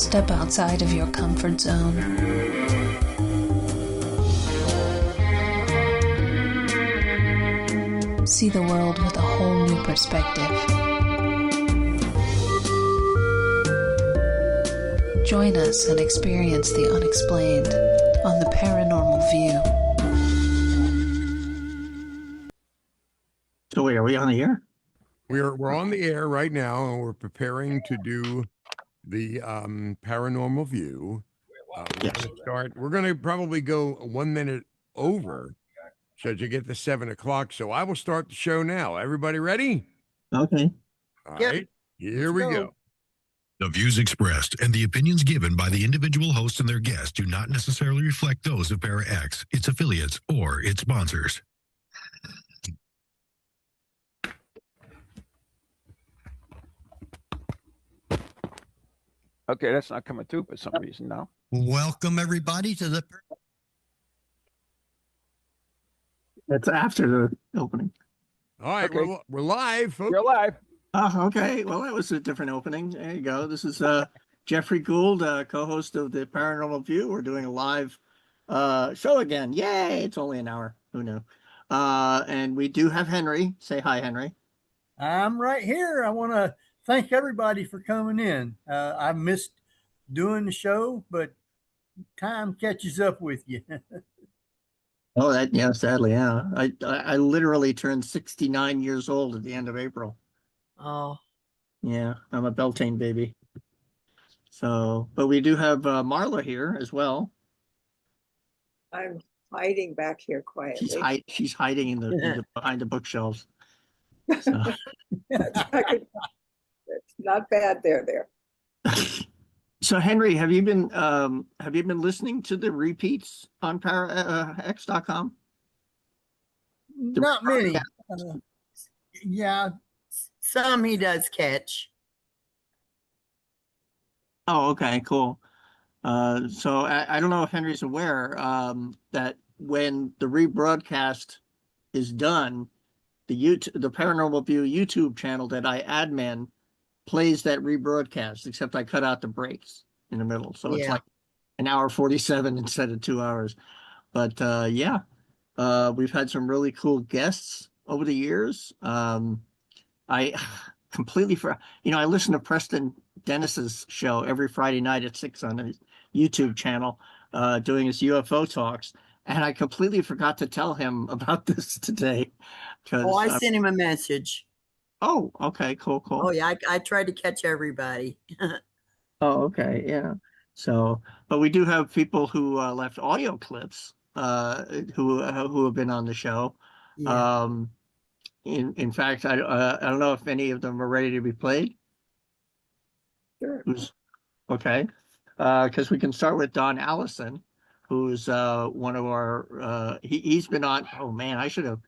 Step outside of your comfort zone. See the world with a whole new perspective. Join us and experience the unexplained on the Paranormal View. So wait, are we on the air? We're on the air right now, and we're preparing to do the Paranormal View. We're going to probably go 1 minute over, so to get to 7 o'clock. So I will start the show now. Everybody ready? Okay. All right. Here we go. The views expressed and the opinions given by the individual host and their guests do not necessarily reflect those of ParaX, its affiliates, or its sponsors. Okay, that's not coming through for some reason now. Welcome, everybody, to the... That's after the opening. All right, Okay. we're live, folks. You're live. Oh, okay. Well, that was a different opening. There you go. This is Geoffrey Gould, co-host of the Paranormal View. We're doing a live show again. Yay! It's only an hour. Who knew? And we do have Henry. Say hi, Henry. I'm right here. I want to thank everybody for coming in. I missed doing the show, but time catches up with you. Oh, sadly, yeah. I literally turned 69 years old at the end of April. Oh, Yeah, I'm a Beltane baby. So, but we do have Marla here as well. I'm hiding back here quietly. She's hiding in the behind the bookshelves. So. It's not bad there. So Henry, have you been listening to the repeats on parax.com? not many. Yeah, some he does catch. Oh, okay, cool. So I don't know if Henry's aware that when the rebroadcast is done, the Paranormal View YouTube channel that I admin plays that rebroadcast, except I cut out the breaks in the middle. So it's like an hour 47 instead of 2 hours. But we've had some really cool guests over the years. I completely I listen to Preston Dennis's show every Friday night at 6 on his YouTube channel, doing his UFO talks. And I completely forgot to tell him about this today. I sent him a message. Oh, okay, cool. Oh, yeah, I tried to catch everybody. Oh, okay, yeah. So, but we do have people who left audio clips who have been on the show. Yeah. In fact, I don't know if any of them are ready to be played. Sure. Okay, because we can start with Don Allison, who's one of our. He's been on. Oh man, I should have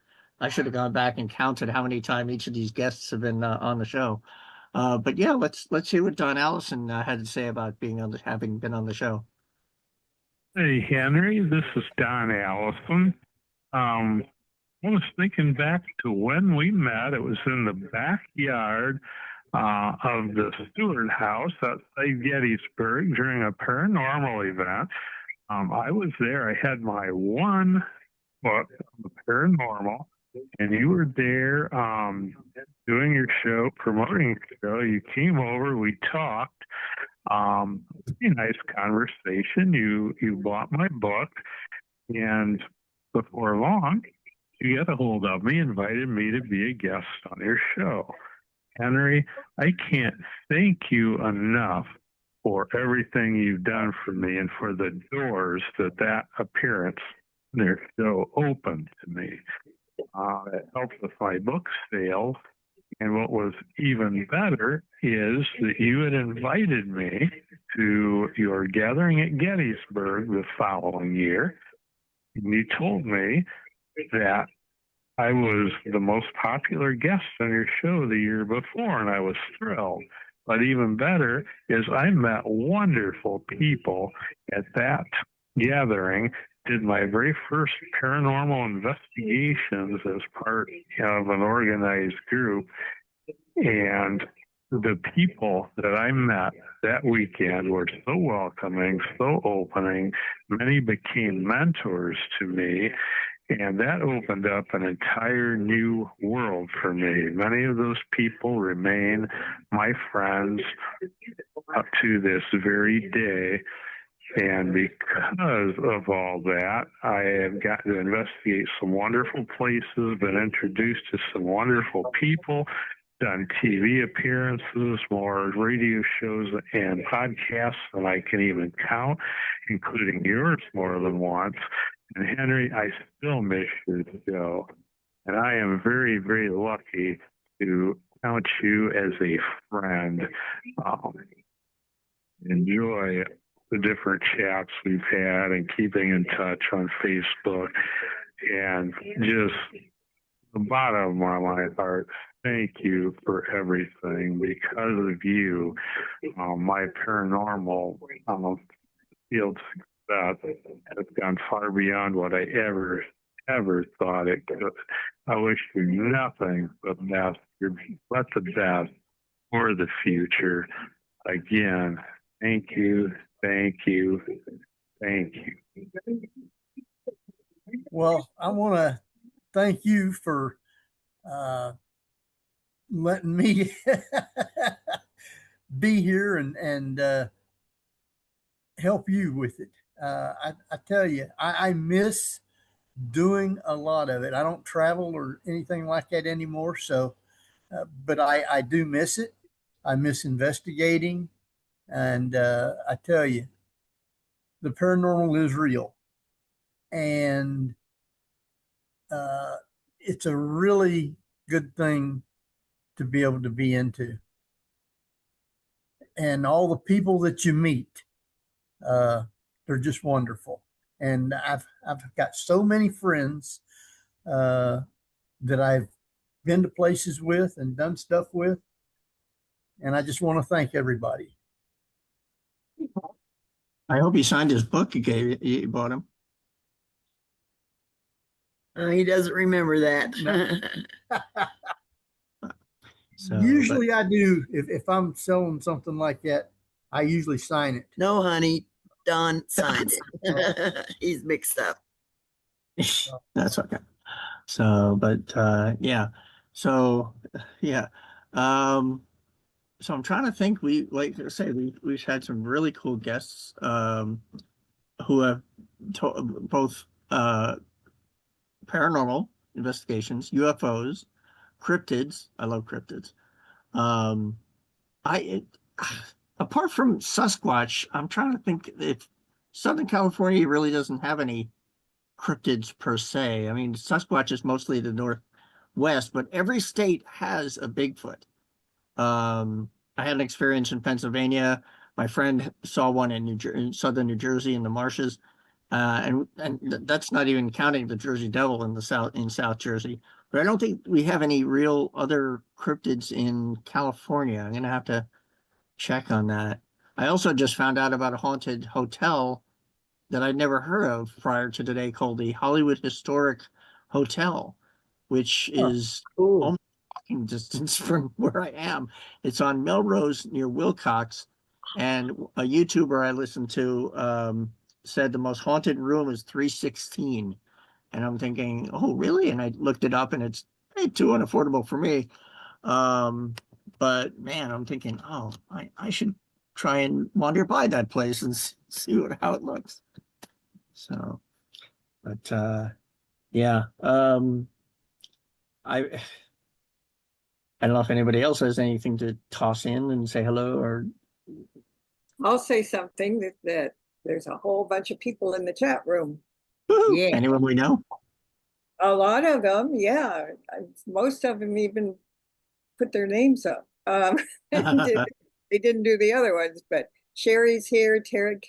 gone back and counted how many times each of these guests have been on the show. But yeah, let's hear what Don Allison had to say about having been on the show. Hey, Henry, this is Don Allison. I was thinking back to when we met. It was in the backyard of the Stewart House outside Gettysburg during a paranormal event. I was there. I had my one book on the paranormal, and you were there doing your show, promoting your show. You came over, we talked. Pretty nice conversation. You bought my book, and before long, you got a hold of me, invited me to be a guest on your show. Henry, I can't thank you enough for everything you've done for me and for the doors that appearance in your show opened to me. It helped with my book sales. And what was even better is that you had invited me to your gathering at Gettysburg the following year. And you told me that I was the most popular guest on your show the year before, and I was thrilled. But even better is I met wonderful people at that gathering, did my very first paranormal investigations as part of an organized group, and the people that I met that weekend were so welcoming, so opening. Many became mentors to me, and that opened up an entire new world for me. Many of those people remain my friends up to this very day. And because of all that, I have gotten to investigate some wonderful places, been introduced to some wonderful people, done TV appearances, more radio shows and podcasts than I can even count, including yours more than once. And Henry, I still miss your show. And I am very, very lucky to count you as a friend. Enjoy the different chats we've had and keeping in touch on Facebook. And just the bottom of my heart, thank you for everything. Because of you, my paranormal field success has gone far beyond what I ever thought it could. I wish you nothing but best. But the best for the future. Again, thank you, thank you, thank you. Well, I want to thank you for letting me be here and help you with it. I tell you, I miss doing a lot of it. I don't travel or anything like that anymore. So, but I do miss it. I miss investigating. And I tell you, the paranormal is real. And it's a really good thing to be able to be into. And all the people that you meet, they're just wonderful. And I've got so many friends that I've been to places with and done stuff with. And I just want to thank everybody. I hope he signed his book you bought him. He doesn't remember that. No. So, usually I do. If I'm selling something like that, I usually sign it. No, honey, Don signed it. He's mixed up. That's okay. So, but yeah. So, yeah. So I'm trying to think. We, like I say, we've had some really cool guests who have both paranormal investigations, UFOs, cryptids. I love cryptids. Apart from Sasquatch, I'm trying to think if Southern California really doesn't have any cryptids per se. I mean, Sasquatch is mostly the Northwest, but every state has a Bigfoot. I had an experience in Pennsylvania. My friend saw one in southern New Jersey in the marshes. And that's not even counting the Jersey Devil in South Jersey. But I don't think we have any real other cryptids in California. I'm gonna have to check on that. I also just found out about a haunted hotel that I'd never heard of prior to today called the Hollywood Historic Hotel, which is almost walking distance from where I am. It's on Melrose near Wilcox, and a YouTuber I listened to said the most haunted room is 316. And I'm thinking, oh, really? And I looked it up, and it's too unaffordable for me. But man, I'm thinking, oh, I should try and wander by that place and see how it looks. So, but yeah, I don't know if anybody else has anything to toss in and say hello, or I'll say something that there's a whole bunch of people in the chat room. Yeah. Anyone we know? A lot of them, yeah. Most of them even put their names up. They didn't do the other ones, but Sherry's here, Tevi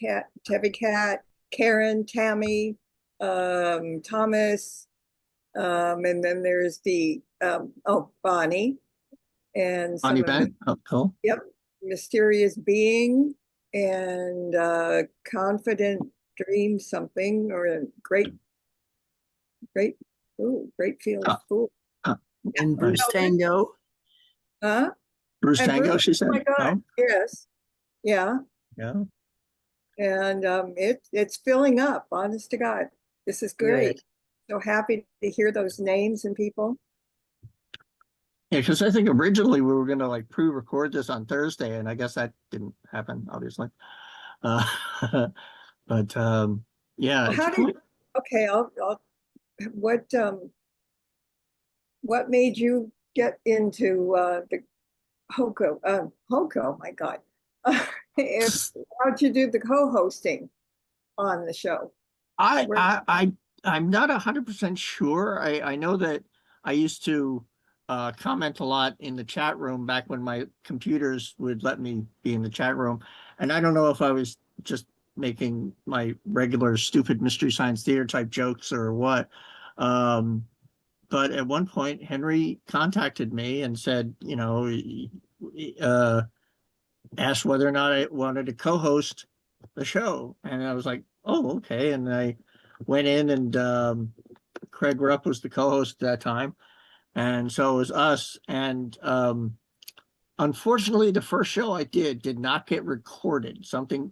Cat, Karen, Tammy, Thomas, and then there's the Bonnie and Bonnie Bennett. Oh, cool. Yep, Mysterious Being and Confident Dream something, or a great field. Cool. And Bruce Tango. Huh? Bruce And Tango, Bruce, she said. oh my God, yes. Yeah. Yeah. And it's filling up, honest to God. This is great. So happy to hear those names and people. Yeah, because I think originally we were going to like pre-record this on Thursday, and I guess that didn't happen, obviously. Uh, but yeah, Well, it's how cool. did, okay, I'll, what made you get into the Hoko, my God. How'd you do the co-hosting on the show? I'm not 100% sure. I know that I used to comment a lot in the chat room back when my computers would let me be in the chat room, and I don't know if I was just making my regular stupid Mystery Science Theater type jokes or what. But at one point, Henry contacted me and said, asked whether or not I wanted to co-host the show, and I was like, "Oh, okay." And I went in, and Craig Rupp was the co-host at that time, and so it was us. And unfortunately, the first show I did not get recorded.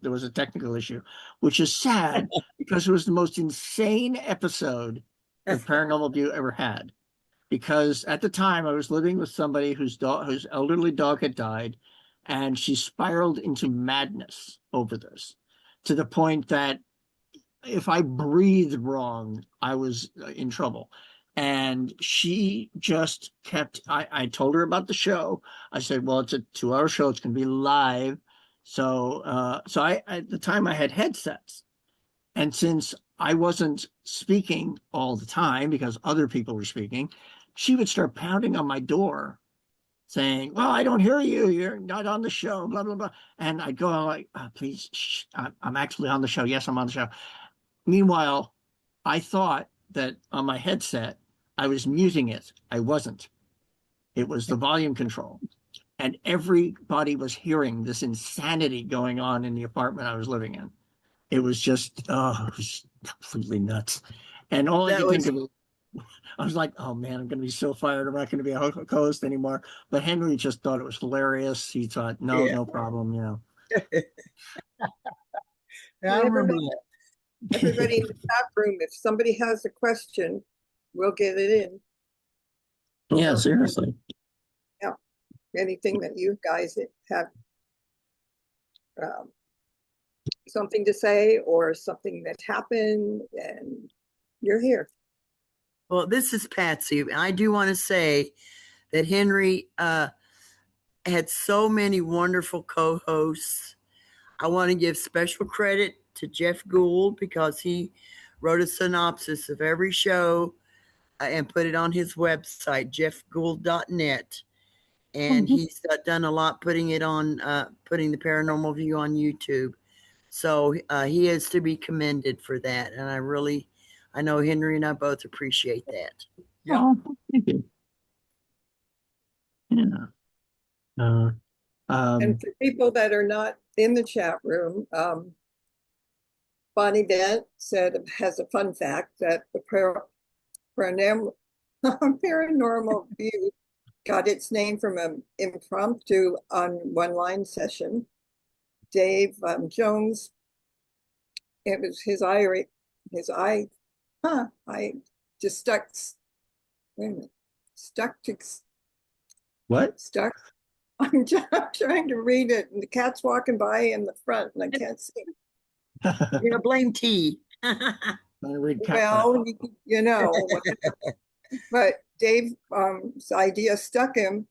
There was a technical issue, which is sad because it was the most insane episode the Paranormal View ever had. Because at the time I was living with somebody whose elderly dog had died, and she spiraled into madness over this, to the point that if I breathed wrong, I was in trouble. And she just kept, I told her about the show. I said, well, it's a 2-hour show. It's going to be live. So I, at the time I had headsets. And since I wasn't speaking all the time because other people were speaking, she would start pounding on my door saying, well, I don't hear you. You're not on the show, blah, blah, blah. And I'd go like, please, shh, I'm actually on the show. Yes, I'm on the show. Meanwhile, I thought that on my headset, I was muting it. I wasn't. It was the volume control. And everybody was hearing this insanity going on in the apartment I was living in. It was just, it was completely nuts. And all I could think of, I was like, oh man, I'm going to be so fired. I'm not going to be a co-host anymore. But Henry just thought it was hilarious. He thought, no problem, Yeah, I remember that. Everybody in the chat room, if somebody has a question, we'll get it in. Yeah, seriously. Yeah. Anything that you guys have something to say or something that happened, and you're here. Well, this is Patsy. I do want to say that Henry had so many wonderful co-hosts. I want to give special credit to Jeff Gould because he wrote a synopsis of every show and put it on his website, jeffgould.net. And he's done a lot putting it on, putting the Paranormal View on YouTube. So he is to be commended for that. And I know Henry and I both appreciate that. Yeah. Oh, thank you. Yeah. And for people that are not in the chat room, Bonnie Dent has a fun fact that the Paranormal View got its name from an impromptu on one-line session. Dave Jones, it was I just stuck. Wait a minute, what? Stuck. I'm trying to read it, and the cat's walking by in the front, and I can't see. You're gonna blame T. Well, but Dave's idea stuck him,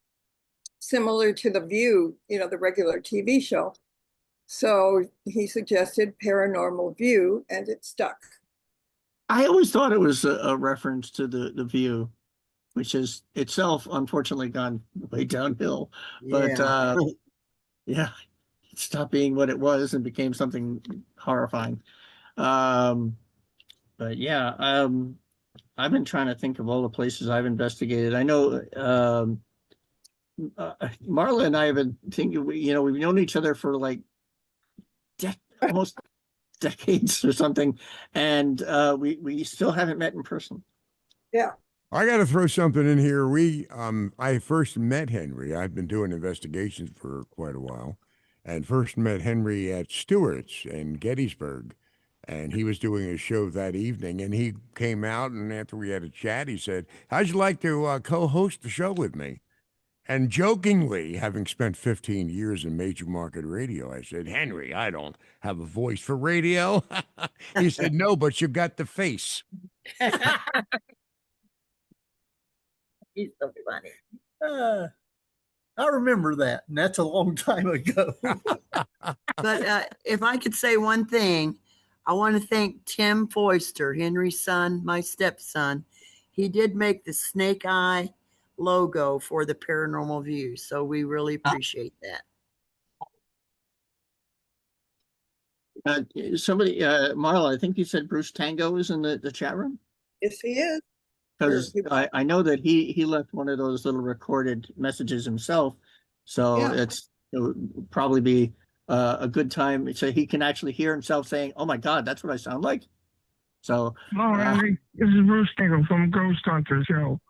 similar to The View, the regular TV show. So he suggested Paranormal View, and it stuck. I always thought it was a reference to the View, which has itself unfortunately gone way downhill. But yeah, it stopped being what it was and became something horrifying. But yeah, I've been trying to think of all the places I've investigated. I know Marla and I have been thinking, we've known each other for like almost decades or something, and we still haven't met in person. Yeah. I got to throw something in here. I first met Henry. I've been doing investigations for quite a while, and first met Henry at Stewart's in Gettysburg, and he was doing a show that evening. And he came out, and after we had a chat, he said, "How'd you like to co-host the show with me?" And jokingly, having spent 15 years in major market radio, I said, "Henry, I don't have a voice for radio." He said, "No, but you got the face." He's so funny. I remember that, and that's a long time ago. But if I could say one thing, I want to thank Tim Foister, Henry's son, my stepson. He did make the snake eye logo for the Paranormal View, so we really appreciate that. Somebody, Marla, I think you said Bruce Tango is in the chat room? Yes, he is. Because I know that he left one of those little recorded messages himself, so Yeah. it would probably be a good time so he can actually hear himself saying, "Oh my God, that's what I sound like." So, Hello, Henry. This is Bruce Tingle from Ghost Hunter Show.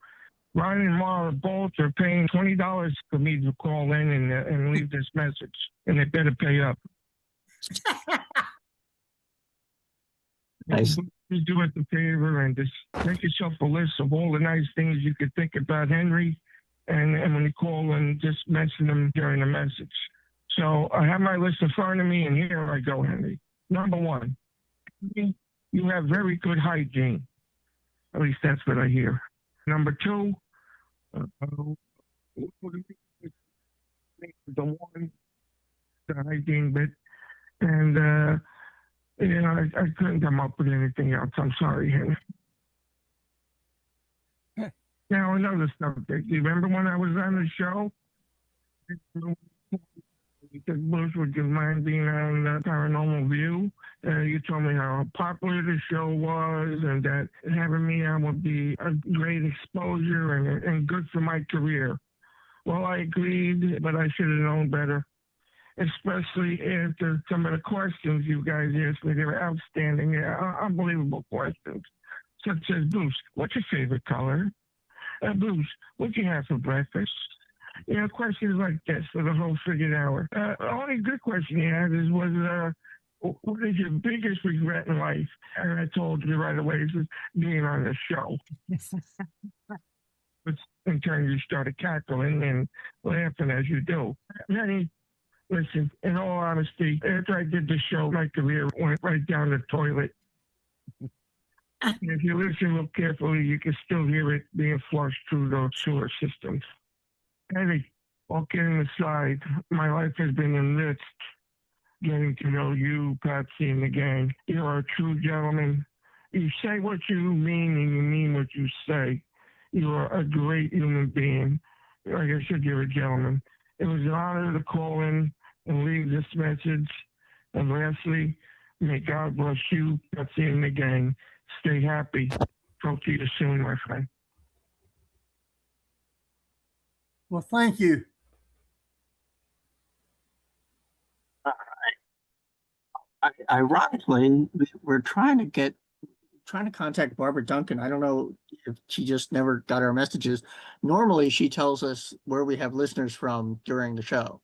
Ryan and Marla both are paying $20 for me to call in and leave this message, and they better pay up. Nice. Please do us a favor and just make yourself a list of all the nice things you could think about Henry, and when you call and just mention them during the message. So I have my list in front of me, and here I go, Henry. Number 1, you have very good hygiene. At least that's what I hear. Number 2, the hygiene bit, and I couldn't come up with anything else. I'm sorry, Henry. Now another subject. Do you remember when I was on the show? Because Bruce, would you mind being on Paranormal View? You told me how popular the show was, and that having me on would be a great exposure and good for my career. Well, I agreed, but I should have known better. Especially after some of the questions you guys asked me. They were outstanding, unbelievable questions. Such as, Bruce, what's your favorite color? Bruce, what do you have for breakfast? Questions like this for the whole friggin' hour. The only good question he had was what is your biggest regret in life? And I told you right away, this is being on the show. But in turn, you started cackling and laughing as you do. Henry, listen, in all honesty, after I did the show, my career went right down the toilet. And if you listen real carefully, you can still hear it being flushed through those sewer systems. Henry, all kidding aside, my life has been enriched getting to know you, Patsy, and the gang. You are a true gentleman. You say what you mean, and you mean what you say. You are a great human being. Like I said, you're a gentleman. It was an honor to call in and leave this message. And lastly, may God bless you, Patsy, and the gang. Stay happy. Talk to you soon, my friend. Well, thank you. Ironically, we're trying to contact Barbara Duncan. I don't know if she just never got our messages. Normally, she tells us where we have listeners from during the show.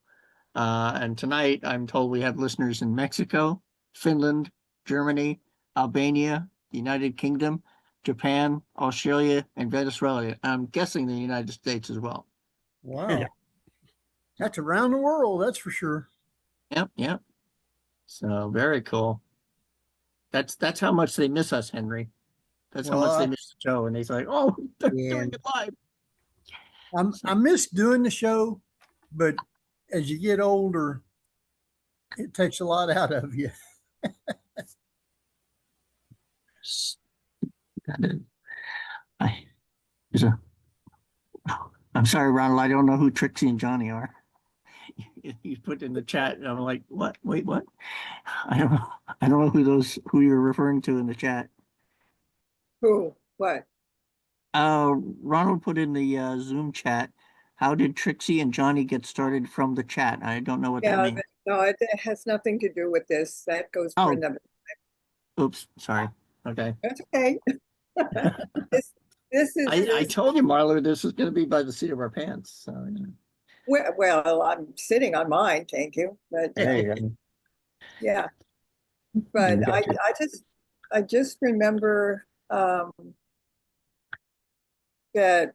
And tonight, I'm told we have listeners in Mexico, Finland, Germany, Albania, United Kingdom, Japan, Australia, and Venezuela. I'm guessing the United States as well. Wow. Yeah. That's around the world, that's for sure. Yep. So very cool. That's how much they miss us, Henry. That's how much they miss the show. And he's like, "Oh, they're doing it live." I miss doing the show, but as you get older, it takes a lot out of you. I'm sorry, Ronald. I don't know who Trixie and Johnny are. You put in the chat, and I'm like, what? Wait, what? I don't know. I don't know who you're referring to in the chat. Who? What? Ronald put in the Zoom chat. How did Trixie and Johnny get started from the chat? I don't know what that means. No, it has nothing to do with this. That goes for another time. Oops, sorry. Okay. That's okay. This is I just, told you, Marla, this is going to be by the seat of our pants. So, you know. well, I'm sitting on mine, thank you, but There you go. yeah. But You got your- I just remember that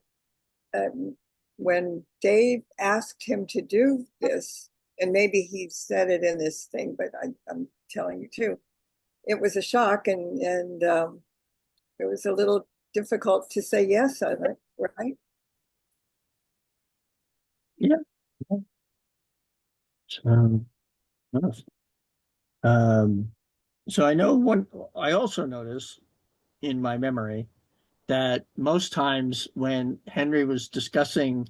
when Dave asked him to do this, and maybe he said it in this thing, but I'm telling you too, it was a shock, and it was a little difficult to say yes on it, right? Yeah. So, um, so I know one. I also notice in my memory that most times when Henry was discussing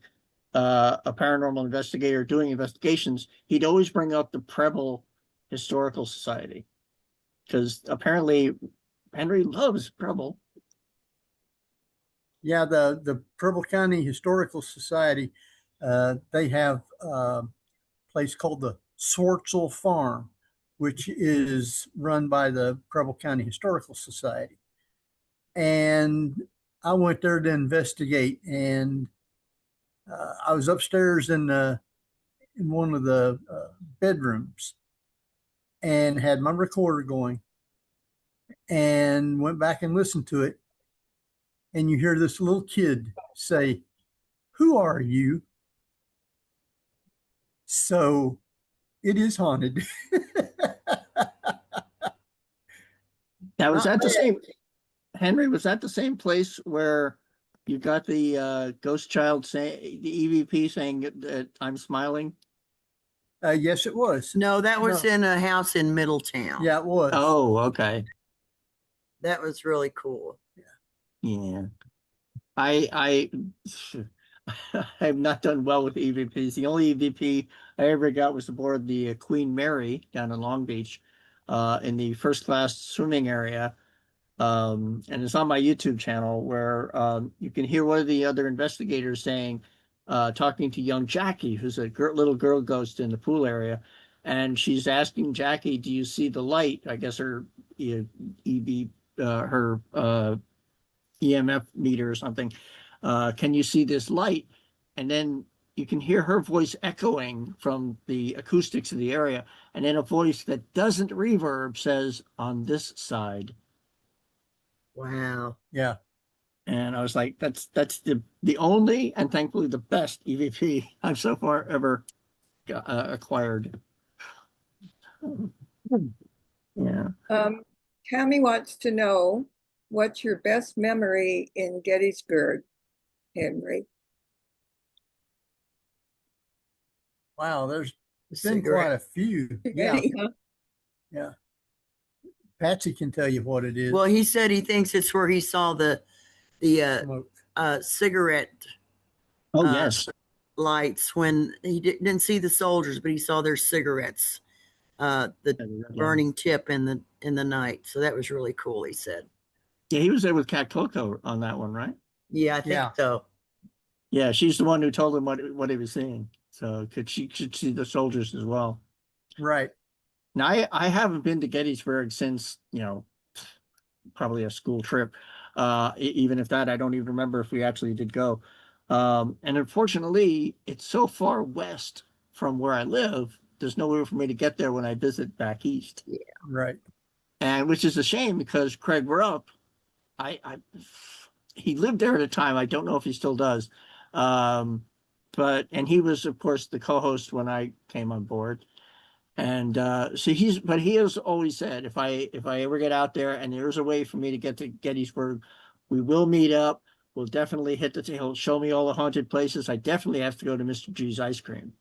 a paranormal investigator doing investigations, he'd always bring up the Preble Historical Society because apparently Henry loves Preble. Yeah, the Preble County Historical Society, they have a place called the Swartzel Farm, which is run by the Preble County Historical Society. And I went there to investigate, and I was upstairs in one of the bedrooms and had my recorder going, and went back and listened to it. And you hear this little kid say, "Who are you?" So it is haunted. Now, was Not that the bad. same, Henry? Was that the same place where you got the ghost child saying the EVP saying that I'm smiling? Yes, it was. No, that was No. in a house in Middletown. Yeah, it was. Oh, okay. That was really cool. Yeah. I I have not done well with EVPs. The only EVP I ever got was aboard the Queen Mary down in Long Beach, in the first class swimming area. And it's on my YouTube channel where you can hear one of the other investigators saying, talking to young Jackie, who's a little girl ghost in the pool area, and she's asking Jackie, "Do you see the light?" I guess her EV, her EMF meter or something. Can you see this light? And then you can hear her voice echoing from the acoustics of the area, and then a voice that doesn't reverb says, "On this side." Wow. Yeah. And I was like, that's the only and thankfully the best EVP I've so far ever acquired. Yeah. Tammy wants to know what's your best memory in Gettysburg, Henry? Wow, there's The been cigarette. quite a few. Yeah. Yeah. Patsy can tell you what it is. Well, he said he thinks it's where he saw the Smoke. cigarette Oh, yes. lights when he didn't see the soldiers, but he saw their cigarettes, the burning tip in the night. So that was really cool, he said. Yeah, he was there with Cat Coco on that one, right? Yeah, I think so. Yeah, she's the one who told him what he was seeing. So she could see the soldiers as well. Right. Now, I haven't been to Gettysburg since, probably a school trip. Even if that, I don't even remember if we actually did go. And unfortunately, it's so far west from where I live, there's no way for me to get there when I visit back east. Yeah. Right. And which is a shame because Craig Rupp, he lived there at a time. I don't know if he still does. And he was, of course, the co-host when I came on board. And but he has always said, if I ever get out there and there's a way for me to get to Gettysburg, we will meet up. We'll definitely hit he'll show me all the haunted places. I definitely have to go to Mr. G's ice cream.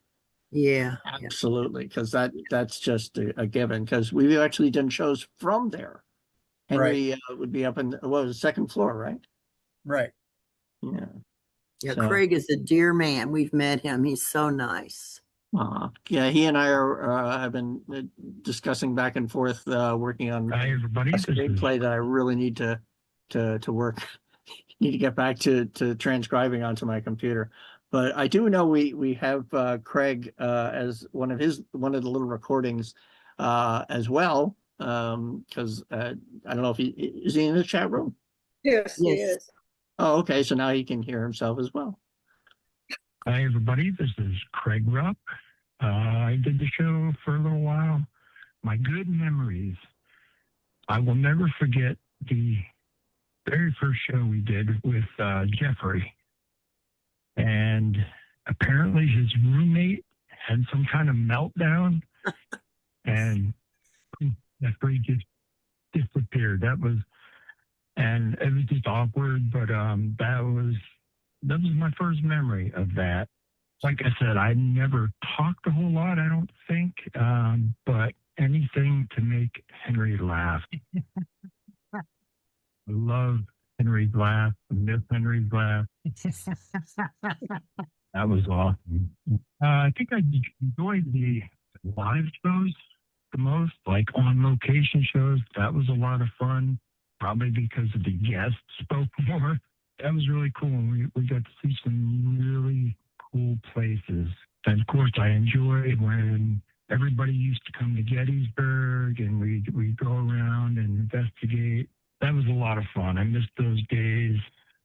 Yeah. Absolutely. Because that's just a given, because we've actually done shows from there. Henry would be up in the second floor, right? Right. Yeah. Yeah, So, Craig is a dear man. We've met him. He's so nice. yeah, he and I have been discussing back and forth, working on Hi, everybody. a screenplay that I really need to work. Need to get back to transcribing onto my computer. But I do know we have Craig as one of the little recordings as well. Because I don't know if is he in the chat room? Yes, he Yes. is. Oh, okay. So now he can hear himself as well. Hi, everybody. This is Craig Rupp. I did the show for a little while. My good memories. I will never forget the very first show we did with Geoffrey. And apparently his roommate had some kind of meltdown. And Geoffrey just disappeared. And it was just awkward, but that was my first memory of that. Like I said, I never talked a whole lot, I don't think, but anything to make Henry laugh. I love Henry's laugh. I miss Henry's laugh. That was awesome. I think I enjoyed the live shows the most, like on location shows. That was a lot of fun, probably because the guests spoke more. That was really cool. We got to see some really cool places. And of course, I enjoyed when everybody used to come to Gettysburg and we go around and investigate. That was a lot of fun. I missed those days.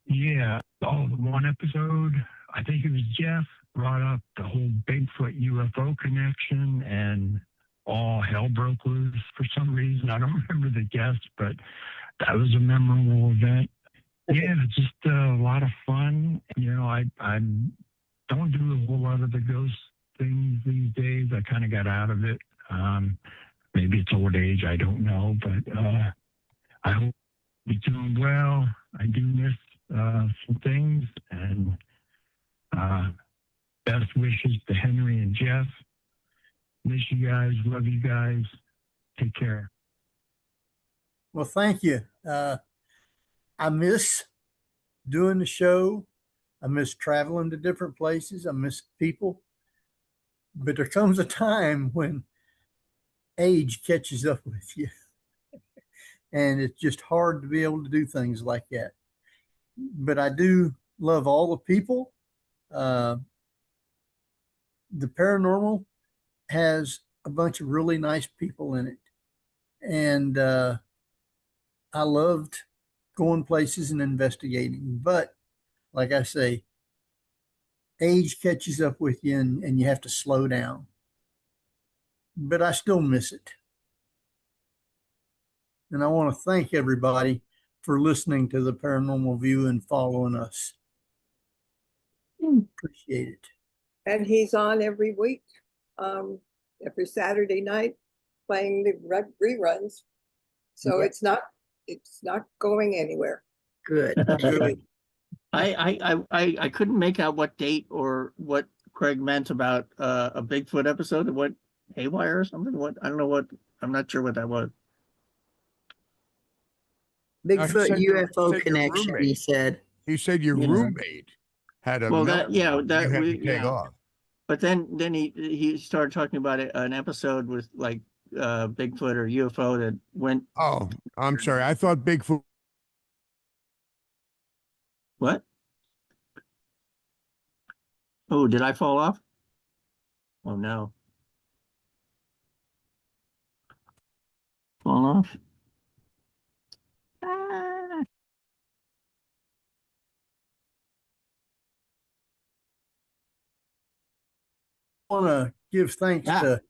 Yeah. Oh, one episode, I think it was Jeff, brought up the whole Bigfoot UFO connection, and all hell broke loose for some reason. I don't remember the guest, but that was a memorable event. Yeah, just a lot of fun. You know, I don't do a whole lot of the ghost things these days. I kind of got out of it. Maybe it's old age. I don't know, but I hope you're doing well. I do miss some things, and best wishes to Henry and Jeff. Miss you guys. Love you guys. Take care. Well, thank you. I miss doing the show. I miss traveling to different places. I miss people. But there comes a time when age catches up with you. And it's just hard to be able to do things like that. But I do love all the people. The paranormal has a bunch of really nice people in it. And I loved going places and investigating. But like I say, age catches up with you and you have to slow down. But I still miss it. And I want to thank everybody for listening to the Paranormal View and following us. Appreciate it. And he's on every week, every Saturday night, playing the reruns. So Yeah. it's not going anywhere. Good. I couldn't make out what date or what Craig meant about a Bigfoot episode. What, Haywire or something? What, I don't know what. I'm not sure what that was. Bigfoot said your UFO connection, he roommate. said. He said your Yeah. roommate had a Well, meltdown. you You had to take yeah. off. But then he started talking about an episode with like Bigfoot or UFO that went. Oh, I'm sorry. I thought Bigfoot. What? Oh, did I fall off? Oh no. Fall off? Ah. I want to give thanks to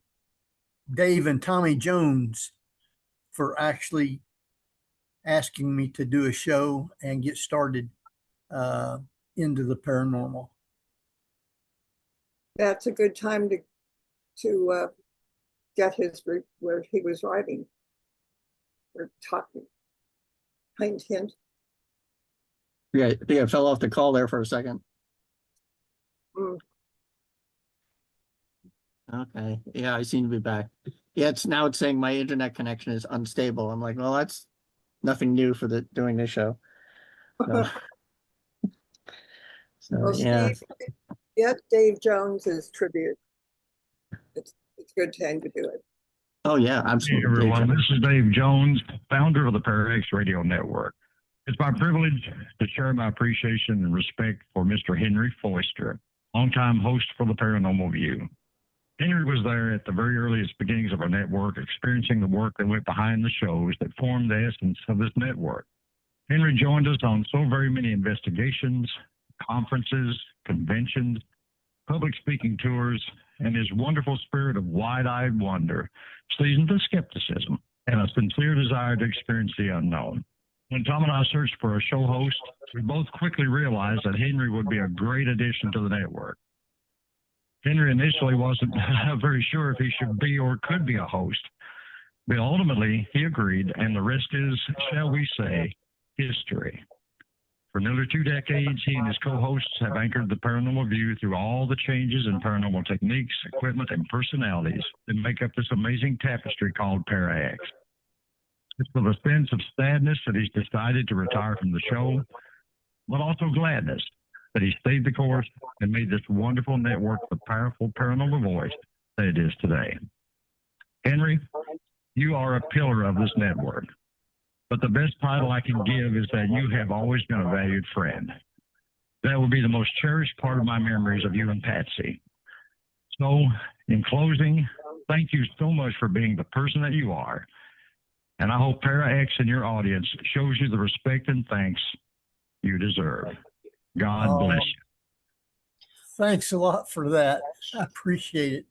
Dave and Tommy Jones for actually asking me to do a show and get started into the paranormal. That's a good time to get where he was writing or talking. Hint, hint. Yeah, I think I fell off the call there for a second. Mm. Okay. Yeah, I seem to be back. Yeah, it's saying my internet connection is unstable. I'm like, well, that's nothing new for doing this show. So Well, yeah. Steve, get Dave Jones's tribute. It's a good time to do it. Oh yeah, Hey absolutely. everyone, this is Dave Jones, founder of the ParaX Radio Network. It's my privilege to share my appreciation and respect for Mr. Henry Foister, longtime host for the Paranormal View. Henry was there at the very earliest beginnings of our network, experiencing the work that went behind the shows that formed the essence of this network. Henry joined us on so very many investigations, conferences, conventions, public speaking tours, and his wonderful spirit of wide-eyed wonder, seasoned with skepticism, and a sincere desire to experience the unknown. When Tom and I searched for a show host, we both quickly realized that Henry would be a great addition to the network. Henry initially wasn't very sure if he should be or could be a host, but ultimately he agreed, and the rest is, shall we say, history. For nearly 2 decades, he and his co-hosts have anchored the Paranormal View through all the changes in paranormal techniques, equipment, and personalities that make up this amazing tapestry called ParaX. It's with a sense of sadness that he's decided to retire from the show, but also gladness that he stayed the course and made this wonderful network the powerful paranormal voice that it is today. Henry, you are a pillar of this network. But the best title I can give is that you have always been a valued friend. That will be the most cherished part of my memories of you and Patsy. So, in closing, thank you so much for being the person that you are. And I hope ParaX and your audience shows you the respect and thanks you deserve. God bless you. Thanks a lot for that. I appreciate it.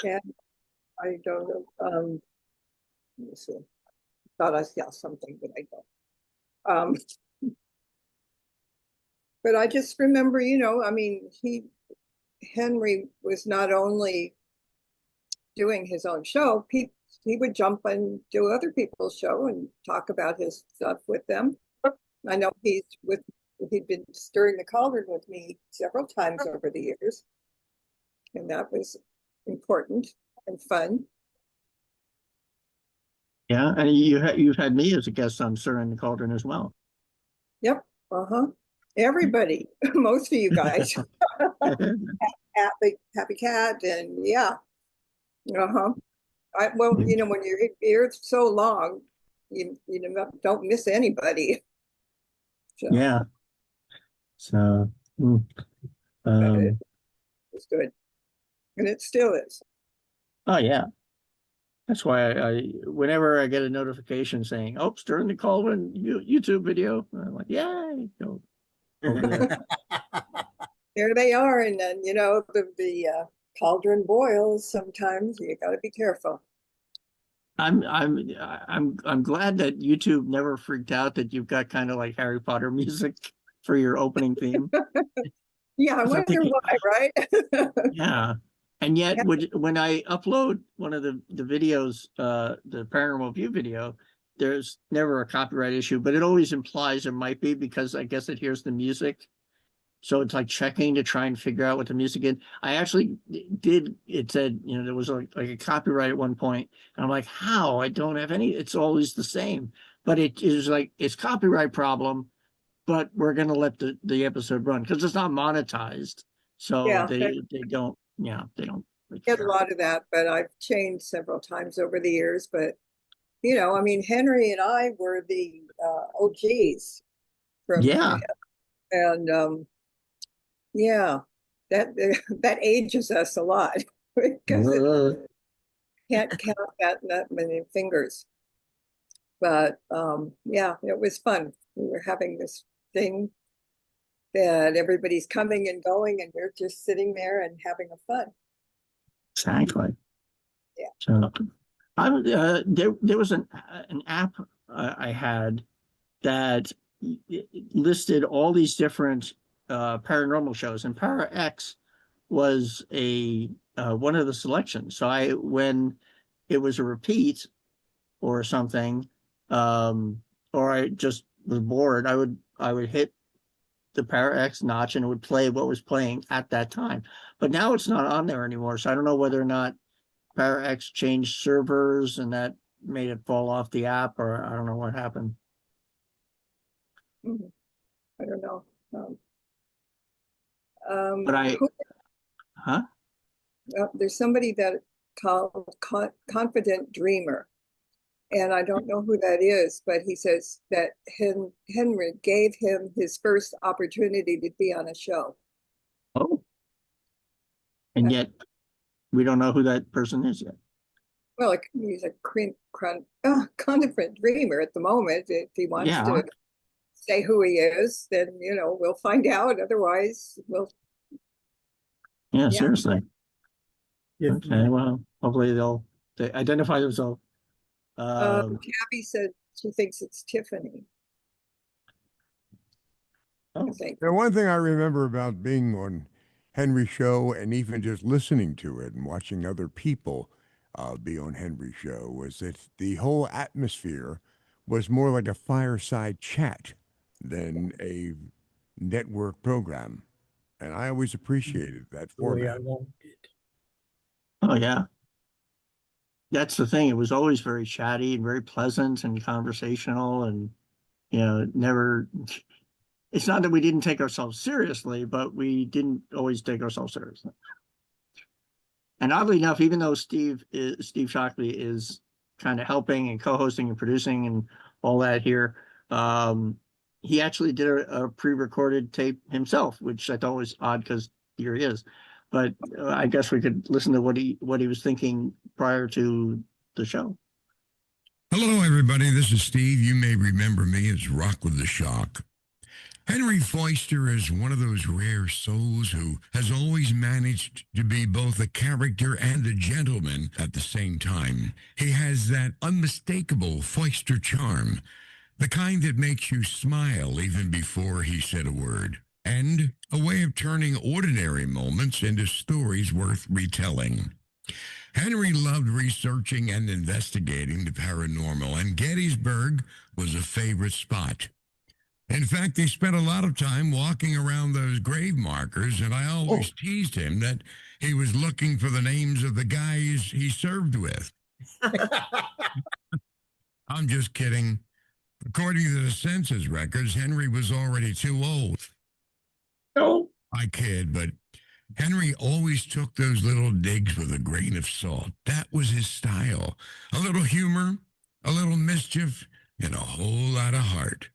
Yeah, I don't know. Let me see. Thought I saw something, but I don't. But I just remember, I mean, Henry was not only doing his own show, he would jump and do other people's show and talk about his stuff with them. I know he'd been stirring the cauldron with me several times over the years. And that was important and fun. Yeah, and you've had me as a guest on Stirring the Cauldron as well. Yep. Everybody, most of you guys. Happy Cat, and yeah. Well, when you're here so long, you don't miss anybody. So, yeah. So it's good. And it still is. Oh yeah. That's why I whenever I get a notification saying, "Oh, Stirring the Cauldron YouTube video," I'm like, "Yay!" Go over there. There they are, and then the cauldron boils. Sometimes you got to be careful. I'm glad that YouTube never freaked out that you've got kind of like Harry Potter music for your opening theme. Yeah, I wonder why, right? Yeah. And yet, when I upload one of the videos, the Paranormal View video, there's never a copyright issue, but it always implies there might be because I guess it hears the music. So it's like checking to try and figure out what the music is. I actually did. It said, there was like a copyright at one point, and I'm like, how? I don't have any. It's always the same. But it is like it's copyright problem, but we're gonna let the episode run because it's not monetized. So Yeah, they don't. Yeah, they don't get a lot of that, but I've changed several times over the years. But I mean, Henry and I were the OGs from and yeah, that ages us a lot because can't count that many fingers. But yeah, it was fun. We were having this thing that everybody's coming and going, and we're just sitting there and having a fun. Exactly. Yeah. So, there was an app I had that listed all these different paranormal shows, and ParaX was a one of the selections. So when it was a repeat or something, or I just was bored, I would hit the ParaX notch and it would play what was playing at that time. But now it's not on there anymore. So I don't know whether or not ParaX changed servers and that made it fall off the app, or I don't know what happened. I don't know. But there's somebody that called Confident Dreamer, and I don't know who that is, but he says that Henry gave him his first opportunity to be on a show. Oh, and yet we don't know who that person is yet. Well, he's a confident dreamer at the moment. If he wants Yeah. to say who he is, then we'll find out. Otherwise, we'll. Yeah, Yeah. seriously. If, Okay, well, hopefully they identify themselves. Tabby said she thinks it's Tiffany. Oh. I think. Now, one thing I remember about being on Henry's show and even just listening to it and watching other people be on Henry's show was that the whole atmosphere was more like a fireside chat than a network program. And I always appreciated that the way I format. want it. Oh yeah. That's the thing. It was always very chatty and very pleasant and conversational, and never. It's not that we didn't take ourselves seriously, but we didn't always take ourselves seriously. And oddly enough, even though Steve Shockley is kind of helping and co-hosting and producing and all that here, he actually did a pre-recorded tape himself, which I thought was odd because here he is. But I guess we could listen to what he was thinking prior to the show. Hello, everybody. This is Steve. You may remember me as Rock with the Shock. Henry Foister is one of those rare souls who has always managed to be both a character and a gentleman at the same time. He has that unmistakable Foister charm, the kind that makes you smile even before he said a word, and a way of turning ordinary moments into stories worth retelling. Henry loved researching and investigating the paranormal, and Gettysburg was a favorite spot. In fact, he spent a lot of time walking around those grave markers, and I always teased him that he was looking for the names of the guys he served with. I'm just kidding. According to the census records, Henry was already too old. No. I kid, but Henry always took those little digs with a grain of salt. That was his style. A little humor, a little mischief, and a whole lot of heart.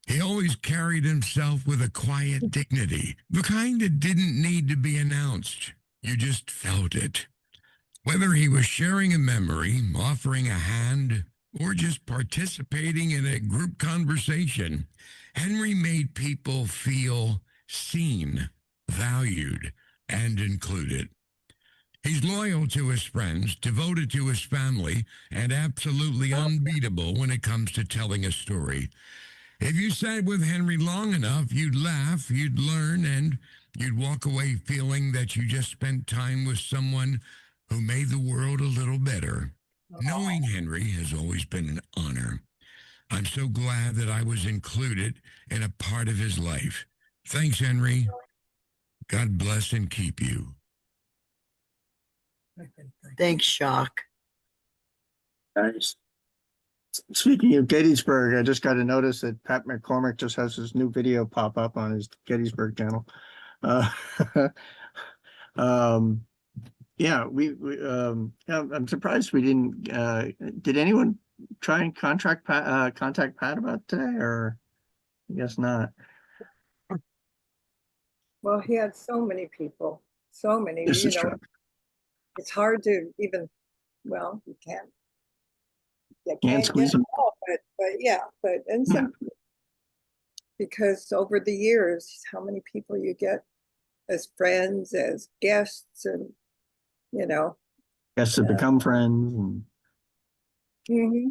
He always carried himself with a quiet dignity, the kind that didn't need to be announced. You just felt it. Whether he was sharing a memory, offering a hand, or just participating in a group conversation, Henry made people feel seen, valued, and included. He's loyal to his friends, devoted to his family, and absolutely unbeatable when it comes to telling a story. If you sat with Henry long enough, you'd laugh, you'd learn, and you'd walk away feeling that you just spent time with someone who made the world a little better. Knowing Henry has always been an honor. I'm so glad that I was included in a part of his life. Thanks, Henry. God bless and keep you. Thanks, Shock. Nice. Speaking of Gettysburg, I just got to notice that Pat McCormick just has his new video pop up on his Gettysburg channel. Yeah, I'm surprised we didn't. Did anyone try and contact Pat about today, or I guess not? Well, he had so many people, so many. This is true. It's hard to even. Well, you can't. You Can't can't squeeze get them them. all, but some because over the years, how many people you get as friends, as guests, and Guests have become friends, and mhm.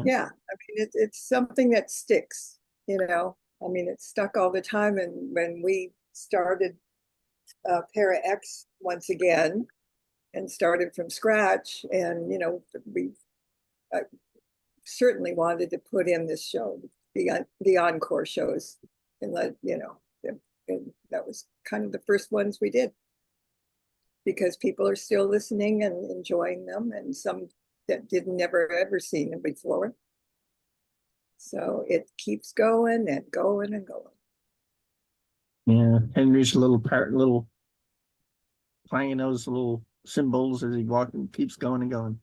yeah. I mean, it's something that sticks. I mean, it's stuck all the time. And when we started Para X once again and started from scratch, and we certainly wanted to put in this show, the encore shows, and and that was kind of the first ones we did, because people are still listening and enjoying them, and some that didn't never ever seen them before. So it keeps going and going and going. Yeah, Henry's little playing those little symbols as he walks and keeps going and going.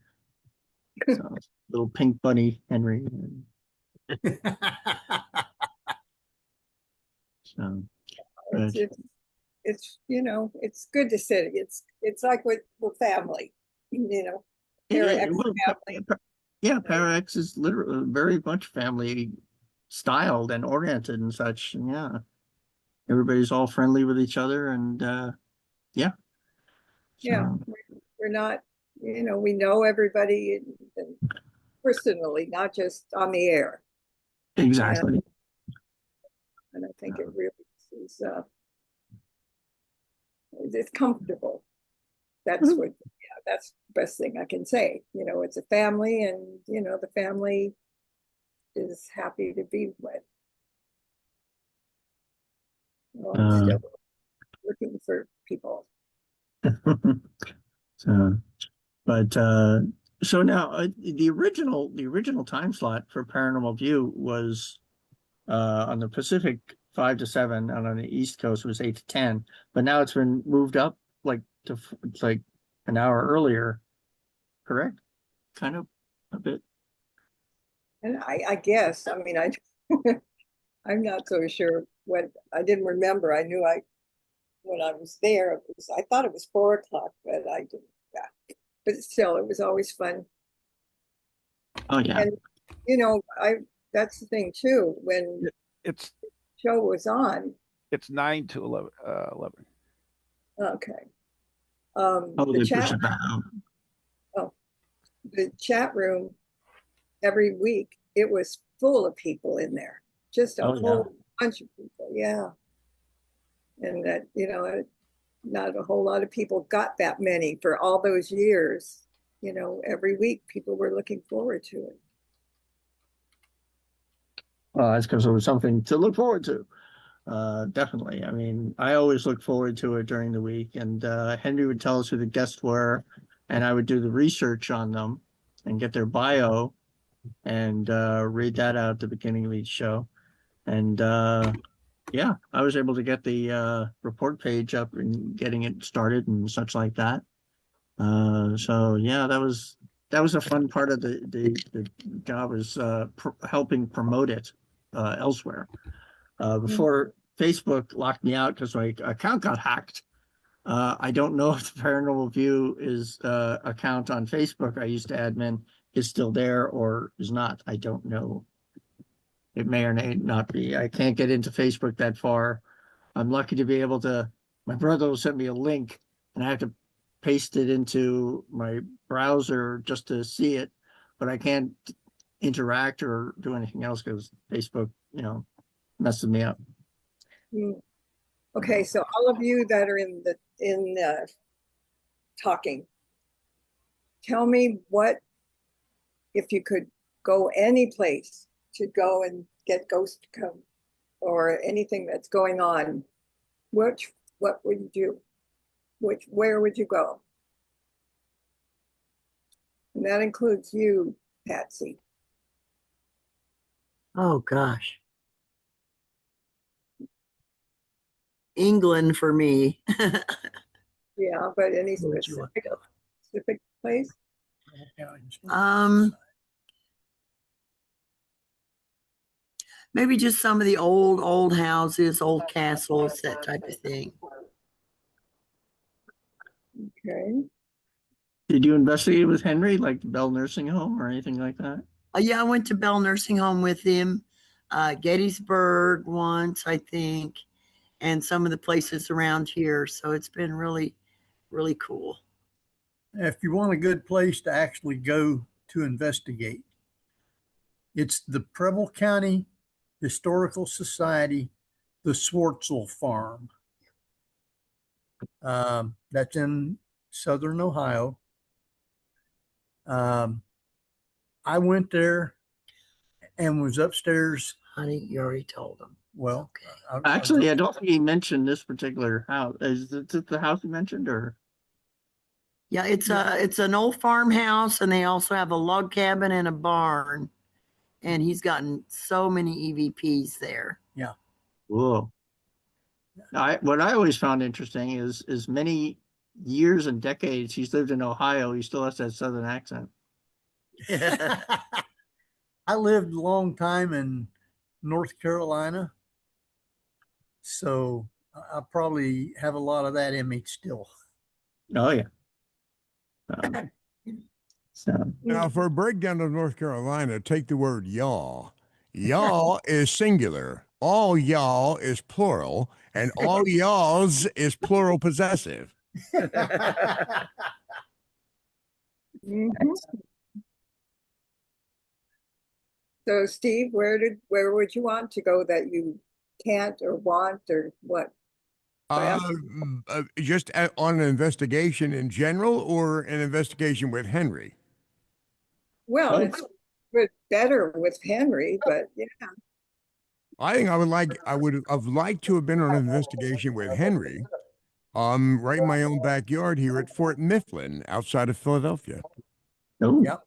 So, little pink bunny Henry. So It's it's, you know, it's good to sit. It's like with family, you know, Yeah, Para-X well, family. yeah, Parax is literally very much family styled and oriented and such. And yeah, everybody's all friendly with each other, and yeah. Yeah, So, we're not, you know, we know everybody personally, not just on the air. exactly. And I think it really is, it's comfortable. That's Mhm. what, yeah, that's the best thing I can say. You know, it's a family, and, you know, the family is happy to be with. Well, I'm still looking for people. So, but so now the original time slot for Paranormal View was on the Pacific 5 to 7, and on the East Coast was 8 to 10. But now it's been moved up like it's like an hour earlier, correct? Kind of a bit. And I guess, I mean, I'm not so sure when, I didn't remember. I knew when I was there, I thought it was 4 o'clock, but I didn't, yeah. But still, it was always fun. Oh yeah. And, you know, that's the thing too, when It's the show was on, it's 9 to 11. 11. okay. Oh, The they push chat, it back. the chat room every week, it was full of people in there, just a Oh, yeah. whole bunch of people. Yeah. And that, you know, not a whole lot of people got that many for all those years. You know, every week people were looking forward to it. Well, that's because it was something to look forward to. Definitely. I mean, I always look forward to it during the week, and Henry would tell us who the guests were, and I would do the research on them and get their bio and read that out at the beginning of each show. And yeah, I was able to get the report page up and getting it started and such like that. So yeah, that was a fun part of the job, was helping promote it elsewhere. Before Facebook locked me out because my account got hacked. I don't know if the Paranormal View is account on Facebook I used to admin is still there or is not. I don't know. It may or may not be. I can't get into Facebook that far. I'm lucky to be able to. My brother will send me a link, and I have to paste it into my browser just to see it, but I can't interact or do anything else because Facebook, you know, messes me up. Okay, so all of you that are in talking, tell me what, if you could go any place to go and get ghost come or anything that's going on, what would you do? Where would you go? And that includes you, Patsy. Oh gosh. England for me. Yeah, but any specific place? Maybe just some of the old houses, old castles, that type of thing. Okay. Did you investigate with Henry, like the Bell Nursing Home or anything like that? Yeah, I went to Bell Nursing Home with him, Gettysburg once, I think, and some of the places around here. So it's been really, really cool. If you want a good place to actually go to investigate, it's the Preble County Historical Society, the Swartzel Farm. That's in southern Ohio. I went there and was upstairs. Honey, you already told them. Well, okay. Actually, I don't think he mentioned this particular house. Is it the house he mentioned, or? Yeah, it's an old farmhouse, and they also have a log cabin and a barn. And he's gotten so many EVPs there. Yeah. Whoa. What I always found interesting is many years and decades he's lived in Ohio, he still has that southern accent. I lived a long time in North Carolina. So I probably have a lot of that in me still. Oh yeah. Um, so Now, for a breakdown of North Carolina, take the word y'all. Y'all is singular. All y'all is plural, and all y'alls is plural possessive. Mhm. So Steve, where would you want to go that you can't or want or what? Just on an investigation in general, or an investigation with Henry? Well, Oh. it's better with Henry, but yeah. I think I would have liked to have been on an investigation with Henry. Right in my own backyard here at Fort Mifflin, outside of Philadelphia. no. Yep.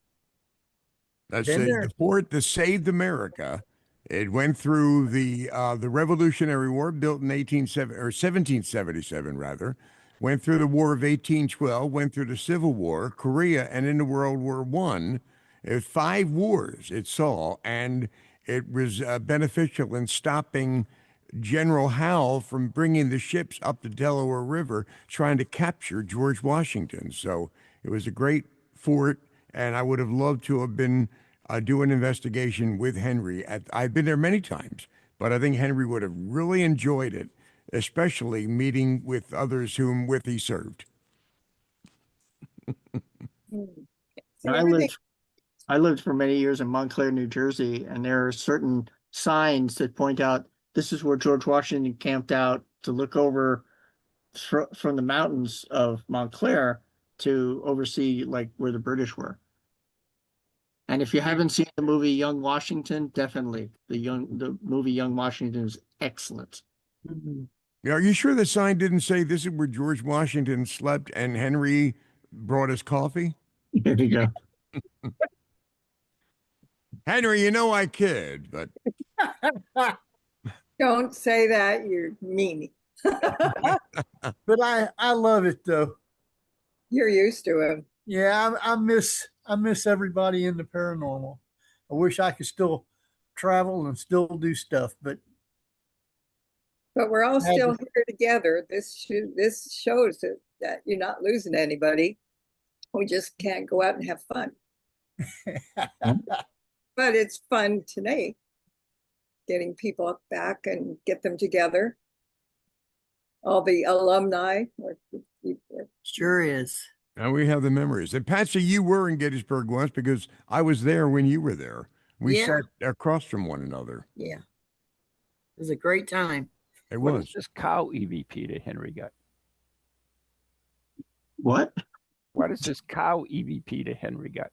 That's Been there. the fort that saved America. It went through the Revolutionary War, built in 1777 rather. Went through the War of 1812, went through the Civil War, Korea, and into World War I. 5 wars it saw, and it was beneficial in stopping General Howe from bringing the ships up the Delaware River trying to capture George Washington. So it was a great fort, and I would have loved to have been doing an investigation with Henry. I've been there many times, but I think Henry would have really enjoyed it, especially meeting with others whom with he served. See, I everything. lived for many years in Montclair, New Jersey, and there are certain signs that point out this is where George Washington camped out to look over from the mountains of Montclair to oversee like where the British were. And if you haven't seen the movie Young Washington, definitely the movie Young Washington is excellent. Are you sure the sign didn't say this is where George Washington slept and Henry brought his coffee? There you go. Henry, you know I kid, but Don't say that, you're mean. But I love it though. You're used to him. Yeah, I miss everybody in the paranormal. I wish I could still travel and still do stuff, but But we're all still here together. This shows that you're not losing anybody. We just can't go out and have fun. But it's fun today, getting people back and get them together. All the alumni. Sure is. now we have the memories. And Patsy, you were in Gettysburg once because I was there when you were there. We Yeah. sat across from one another. Yeah. It was a great time. It What was. is this cow EVP that Henry got? What? What is this cow EVP that Henry got?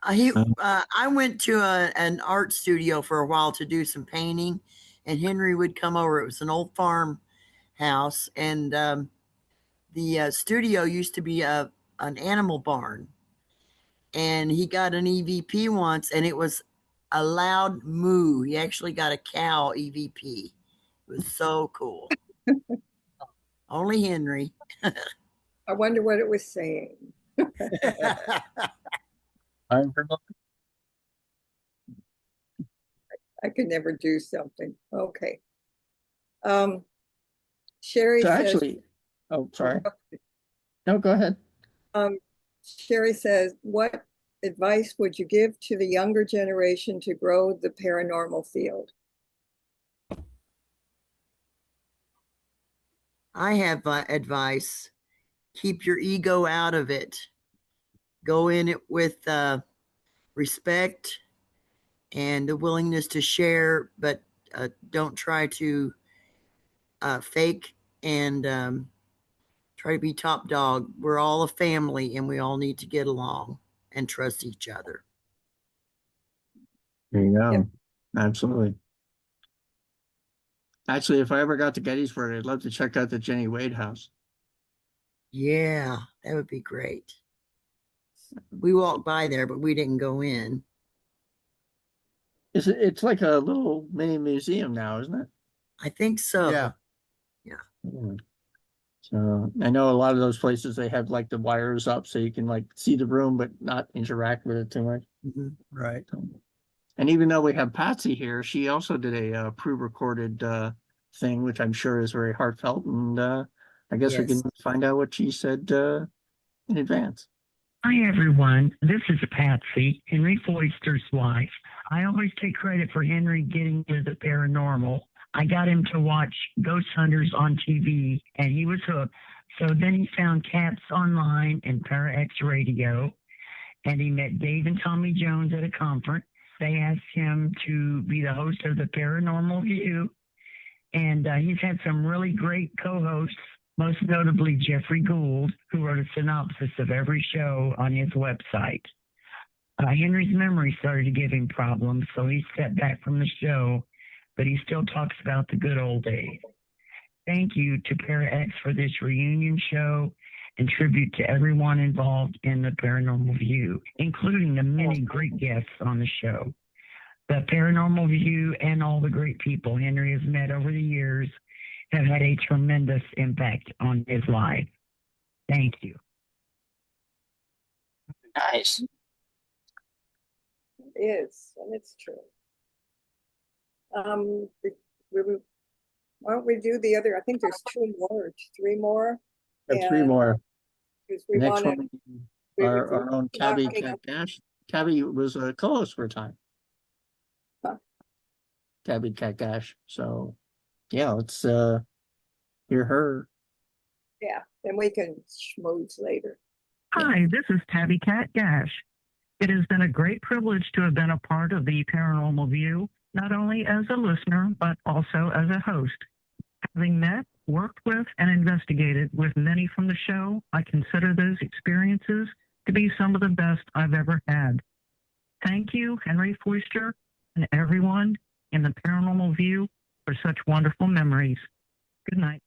I went to an art studio for a while to do some painting, and Henry would come over. It was an old farmhouse, and the studio used to be an animal barn. And he got an EVP once, and it was a loud moo. He actually got a cow EVP. It was so cool. Only Henry. I wonder what it was saying. I could never do something. Okay. Sherry So says, actually, oh, sorry. No, go ahead. Sherry says, what advice would you give to the younger generation to grow the paranormal field? I have advice. Keep your ego out of it. Go in it with respect and the willingness to share, but don't try to fake and try to be top dog. We're all a family and we all need to get along and trust each other. There you go. Yep. Absolutely. Actually, if I ever got to Gettysburg, I'd love to check out the Jenny Wade house. Yeah, that would be great. We walked by there, but we didn't go in. It's like a little mini museum now, isn't it? I think so. Yeah. Yeah. So I know a lot of those places, they have like the wires up so you can like see the room but not interact with it too much. Mhm. Right. And even though we have Patsy here, she also did a pre-recorded thing, which I'm sure is very heartfelt. And I guess we Yes. can find out what she said in advance. Hi, everyone. This is Patsy, Henry Foister's wife. I always take credit for Henry getting into the paranormal. I got him to watch Ghost Hunters on TV, and he was hooked. So then he found Cats online and ParaX Radio, and he met Dave and Tommy Jones at a conference. They asked him to be the host of the Paranormal View, and he's had some really great co-hosts, most notably Geoffrey Gould, who wrote a synopsis of every show on his website. Henry's memory started to give him problems, so he stepped back from the show, but he still talks about the good old days. Thank you to ParaX for this reunion show and tribute to everyone involved in the Paranormal View, including the many great guests on the show. The Paranormal View and all the great people Henry has met over the years have had a tremendous impact on his life. Thank you. Nice. It is, and it's true. Why don't we do the other? I think there's 2 more, or 3 more. Got 3 more. Because we Next want one, to. our own Tabby Cat Dash. Tabby was a co-host for a time. Huh. Tabby Cat Dash. So, yeah, let's hear her. Yeah, then we can schmooze later. Hi, this is Tabby Cat Gash. It has been a great privilege to have been a part of the Paranormal View, not only as a listener, but also as a host. Having met, worked with, and investigated with many from the show, I consider those experiences to be some of the best I've ever had. Thank you, Henry Foister, and everyone in the Paranormal View for such wonderful memories. Good night.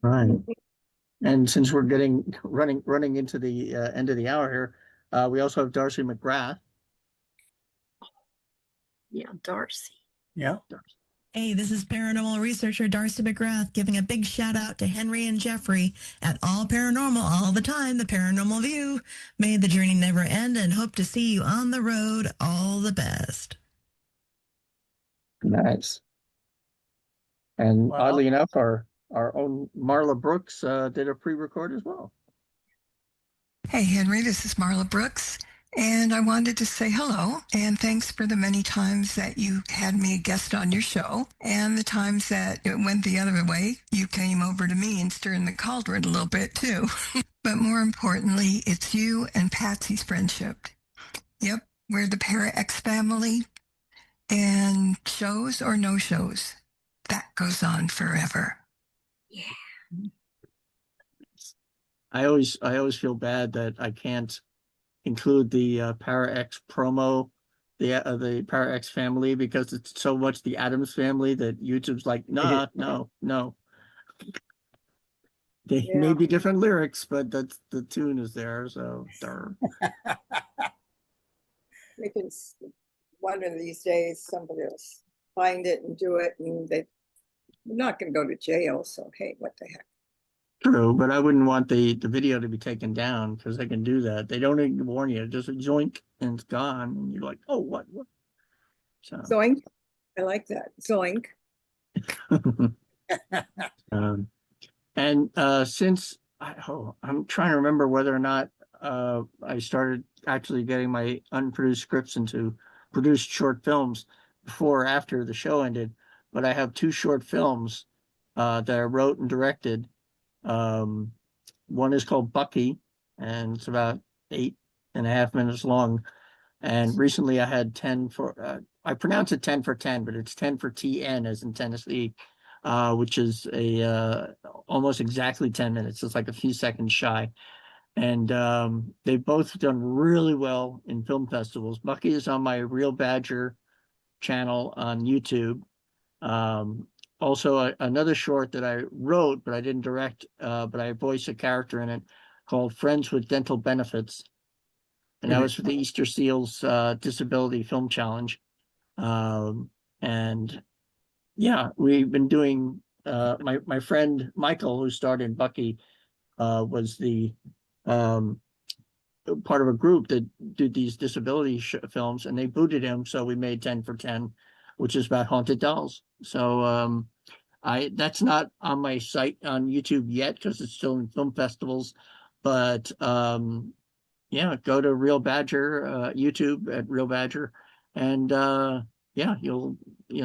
Right. And since we're running into the end of the hour here, we also have Darcy McGrath. Yeah, Darcy. Yeah. Hey, this is paranormal researcher Darcy McGrath giving a big shout out to Henry and Geoffrey at All Paranormal all the time, the Paranormal View. May the journey never end and hope to see you on the road. All the best. Nice. And Well, oddly enough, our own Marla Brooks did a pre-record as well. Hey, Henry, this is Marla Brooks. And I wanted to say hello and thanks for the many times that you had me a guest on your show and the times that it went the other way. You came over to me and stirred the cauldron a little bit too. But more importantly, it's you and Patsy's friendship. Yep, we're the ParaX family, and shows or no shows, that goes on forever. Yeah. I always feel bad that I can't include the ParaX promo, the ParaX family, because it's so much the Addams family that YouTube's like, nah, no. They may be different lyrics, but that's the tune is there. So, We can, one of these days, somebody will find it and do it, and they're not going to go to jail. So, hey, what the heck? true, but I wouldn't want the video to be taken down because they can do that. They don't even warn you, just a joink and it's gone, and you're like, oh, what? So, Zoink. I like that. Zoink. And since I'm trying to remember whether or not I started actually getting my unproduced scripts into produced short films before or after the show ended, but I have 2 short films that I wrote and directed. One is called Bucky, and it's about 8.5 minutes long. And recently I had 10 for, I pronounce it 10 for 10, but it's 10 for TN as in Tennessee, which is almost exactly 10 minutes. It's like a few seconds shy. And they've both done really well in film festivals. Bucky is on my Real Badger channel on YouTube. Also, another short that I wrote, but I didn't direct, but I voiced a character in it called Friends with Dental Benefits. And that was for the Easter Seals Disability Film Challenge. And yeah, we've been doing, my friend Michael, who starred in Bucky, was the part of a group that did these disability films, and they booted him. So we made 10 for 10 which is about haunted dolls. So that's not on my site on YouTube yet because it's still in film festivals. But yeah, go to Real Badger, YouTube at Real Badger, and yeah, you'll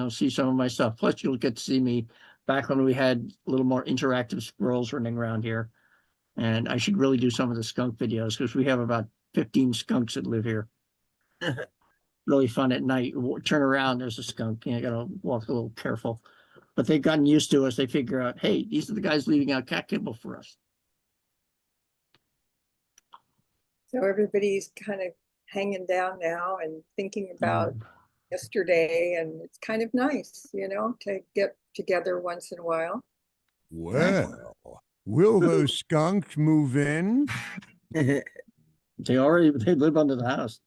see some of my stuff. Plus, you'll get to see me back when we had a little more interactive squirrels running around here. And I should really do some of the skunk videos because we have about 15 skunks that live here. Really fun at night. Turn around, there's a skunk. You gotta walk a little careful. But they've gotten used to us. They figure out, hey, these are the guys leaving out cat kibble for us. So everybody's kind of hanging down now and thinking about yesterday, and it's kind of nice, to get together once in a while. Well, will those skunks move in? They live under the house.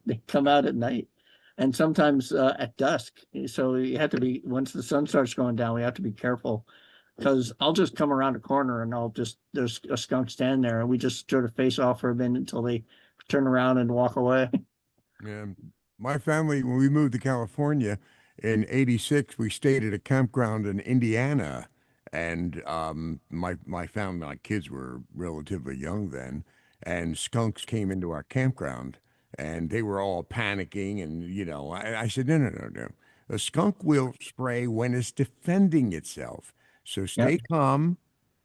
They come out at night and sometimes at dusk. So you have to be, once the sun starts going down, we have to be careful because I'll just come around a corner and there's a skunk stand there and we just sort of face off for a minute until they turn around and walk away. Yeah. My family, when we moved to California in '86, we stayed at a campground in Indiana. And my family, my kids were relatively young then, and skunks came into our campground and they were all panicking. And, I said, no. A skunk will spray when it's defending itself. So stay calm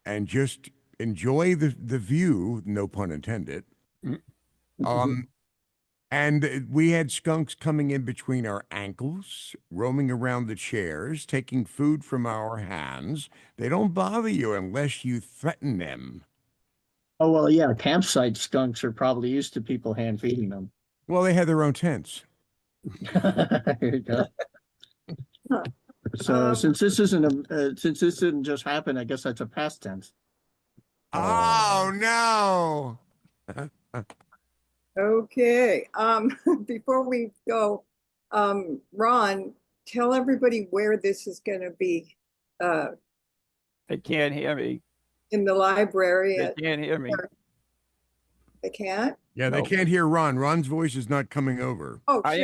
and just enjoy the view, no pun intended. And we had skunks coming in between our ankles, roaming around the chairs, taking food from our hands. They don't bother you unless you threaten them. Oh, well, yeah, campsite skunks are probably used to people hand feeding them. Well, they had their own tents. There you go. So since this didn't just happen, I guess that's a past tense. Oh no. Okay. Before we go, Ron, tell everybody where this is going to be. They can't hear me. In the library. They can't hear me. They can't? Yeah, they can't hear Ron. Ron's voice is not coming over. Oh, I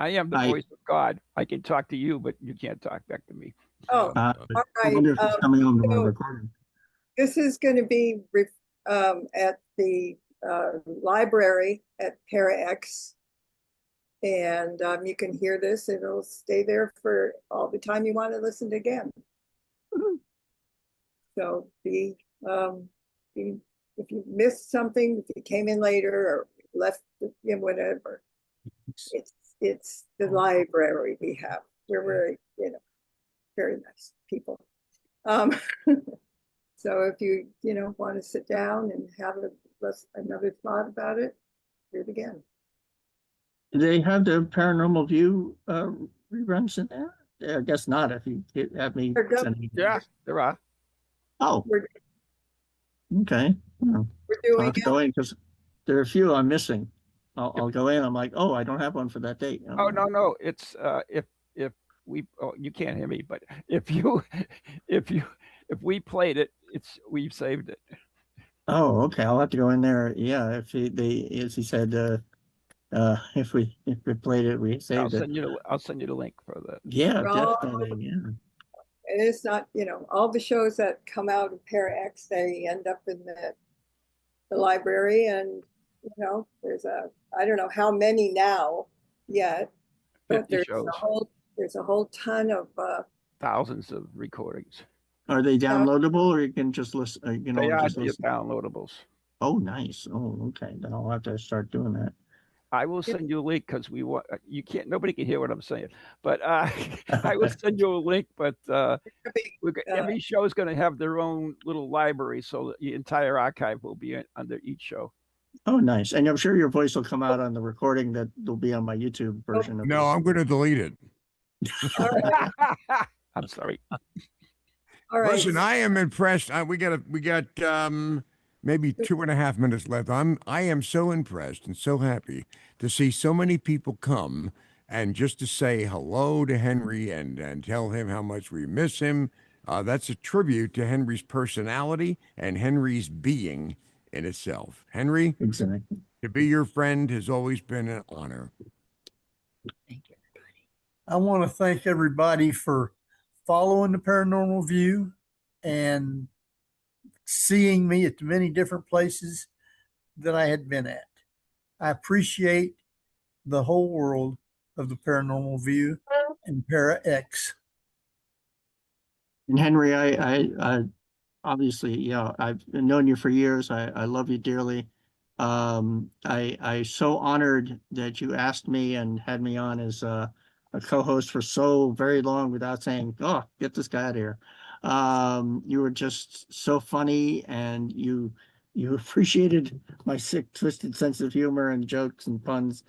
am the voice of God. I can talk to you, but you can't talk back to me. Oh, all I right. wonder if it's coming on the recording. This is going to be at the library at Para-X. And you can hear this. It'll stay there for all the time you want to listen to again. So if you missed something, if you came in later or left, whatever, it's the library we have. We're very, very nice people. So if you, want to sit down and have another thought about it, do it again. Do they have the Paranormal View reruns in there? I guess not. If you have me. Yeah, there are. Oh, okay. We're doing I'll have to go in because there are a few I'm missing. I'll go in. I'm like, oh, I don't have one for that date. Oh no, it's if we you can't hear me, but if we played it, we've saved it. Oh, okay. I'll have to go in there. Yeah, as he said, if we played it, we saved it. I'll send you the link for that. Yeah, definitely. Yeah. And it's not, all the shows that come out of Para-X, they end up in the library, and there's I don't know how many now yet, but there's a whole ton of thousands of recordings. Are they downloadable, or you can just listen? They are just listen? downloadables. Oh, nice. Oh, okay. Then I'll have to start doing that. I will send you a link because nobody can hear what I'm saying, but I will send you a link. But every show is going to have their own little library, so the entire archive will be under each show. Oh, nice. And I'm sure your voice will come out on the recording that will be on my YouTube version of No, I'm going to delete it. I'm sorry. All right. Listen, I am impressed. We got maybe 2.5 minutes left. I am so impressed and so happy to see so many people come and just to say hello to Henry and tell him how much we miss him. That's a tribute to Henry's personality and Henry's being in itself. Henry, exactly. To be your friend has always been an honor. Thank you, I want to thank everybody for following the Paranormal View and seeing me at the many different places that I had been at. I appreciate the whole world of the Paranormal View and Para X. And Henry, I obviously, I've known you for years. I love you dearly. I so honored that you asked me and had me on as a co-host for so very long without saying, "Oh, get this guy out of here." You were just so funny, and you appreciated my sick, twisted sense of humor and jokes and puns.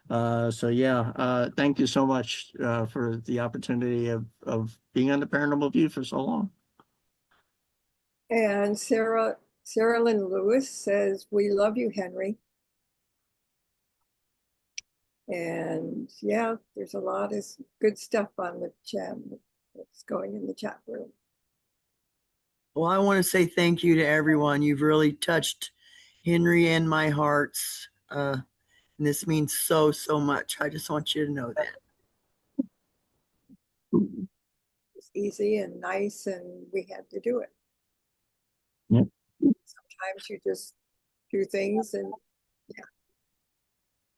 Thank you so much for the opportunity of being on the Paranormal View for so long. And Sarah Lynn Lewis says, "We love you, Henry." And yeah, there's a lot of good stuff on the chat that's going in the chat room. Well, I want to say thank you to everyone. You've really touched Henry and my hearts. And this means so, so much. I just want you to know that. It's easy and nice, and we had to do it. Yep. Sometimes you just do things, and yeah,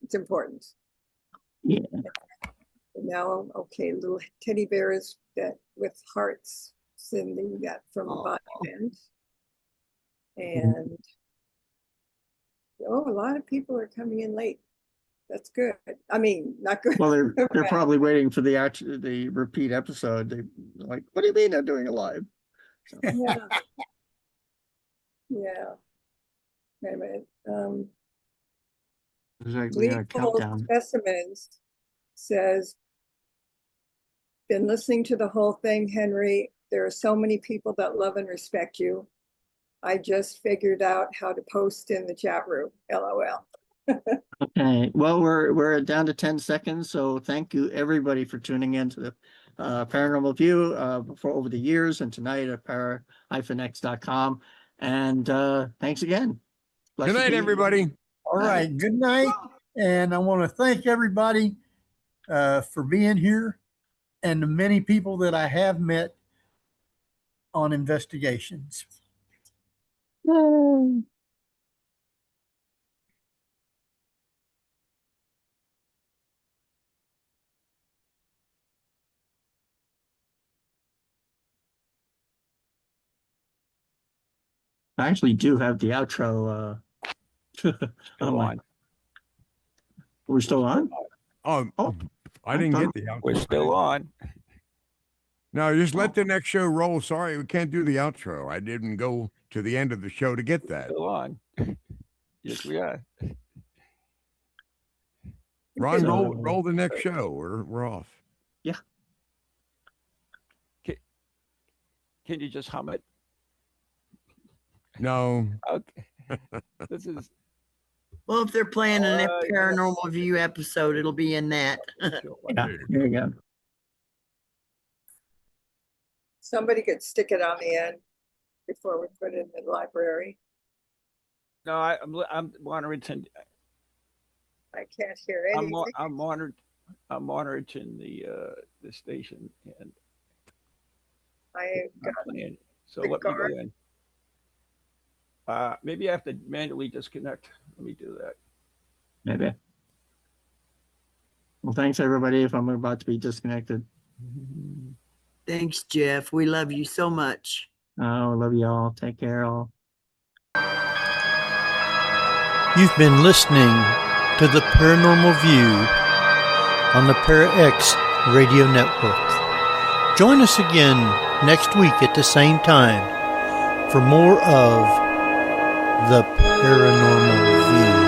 it's important. Yeah. And now, okay, little teddy bears that with hearts, sending that from Bonnie Band. And a lot of people are coming in late. That's good. I mean, not good. Well, they're probably waiting for the repeat episode. They're like, "What do you mean I'm doing it live?" So. Yeah. Yeah. Wait a minute. There's like, we got a countdown. Specimens says, "Been listening to the whole thing, Henry. There are so many people that love and respect you. I just figured out how to post in the chat room. LOL." Okay, well, we're down to 10 seconds, so thank you everybody for tuning in to the Paranormal View for over the years and tonight at para-x.com. And thanks again. Good night, everybody. All right, good night. And I want to thank everybody for being here and the many people that I have met on investigations. Yay. I actually do have the outro. Go on. We're still on? I didn't get the outro. We're still on. No, just let the next show roll. Sorry, we can't do the outro. I didn't go to the end of the show to get that. Still on. Yes, we are. Ron, roll the next show. We're off. Yeah. Can you just hum it? No. Okay. This is. Well, if they're playing an Paranormal View episode, it'll be in that. Yeah, here you go. Somebody could stick it on the end before we put it in the library. No, I'm monitoring. I can't hear anything. I'm monitoring the station, and I got playing. So let me go in. Maybe I have to manually disconnect. Let me do that. Maybe. Well, thanks everybody. If I'm about to be disconnected. Thanks, Jeff. We love you so much. Oh, I love you all. Take care, all. You've been listening to the Paranormal View on the Para-X Radio Network. Join us again next week at the same time for more of the Paranormal View.